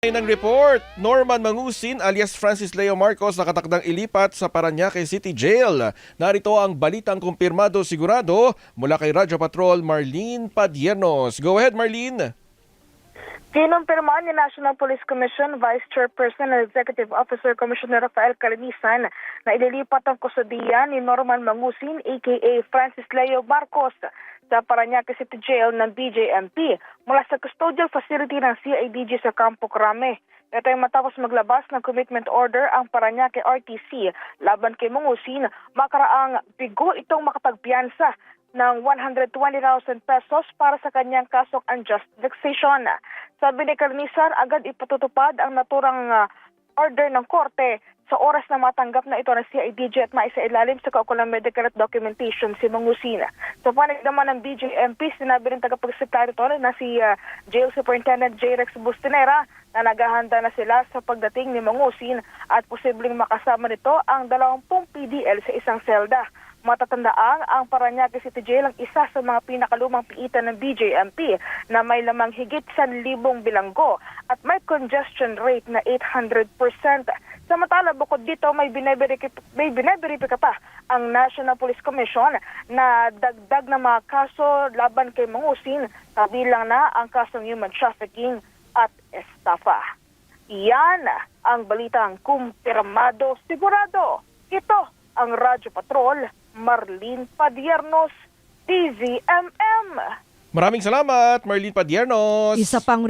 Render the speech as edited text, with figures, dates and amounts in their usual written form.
Ng report, Norman Mangusin alias Francis Leo Marcos nakatakdang ilipat sa Parañaque City Jail. Narito ang balitang kumpirmado sigurado mula kay Radyo Patrol Marlene Padiernos. Go ahead, Marlene. Kinumpirmaan ni National Police Commission Vice Chairperson and Executive Officer Commissioner Rafael Calinisan na ililipat ang kusodiya ni Norman Mangusin aka Francis Leo Marcos sa Parañaque City Jail ng BJMP mula sa custodial facility ng CIDG sa Campo Crame. Ito ay matapos maglabas ng commitment order ang Parañaque RTC laban kay Mangusin, makaraang bigo itong makapagpiyansa ng 120,000 pesos para sa kanyang kasong unjust vexation. Sabi ni Calinisan, agad ipatutupad ang naturang order ng korte sa oras na matanggap na ito ng CIDG at maisailalim sa kaukulang medical at documentation si Mangusin. Sa panig naman ng BJMP, sinabi rin tagapagsekretary ito na si Jail Superintendent J. Rex Bustinera na naghahanda na sila sa pagdating ni Mangusin at posibleng makasama nito ang 20 PDL sa isang selda. Matatandaang ang Parañaque City Jail ang isa sa mga pinakalumang piitan ng BJMP na may lamang higit 1,000 bilanggo at may congestion rate na 800%. Samantala, bukod dito may bineberipika pa ang National Police Commission na dagdag na mga kaso laban kay Mangusin, kabilang na ang kasong human trafficking at estafa. Iyan ang balitang kumpirmado sigurado. Ito ang Radyo Patrol Marlene Padiernos, DZMM. Maraming salamat, Marlene Padiernos. Isa pang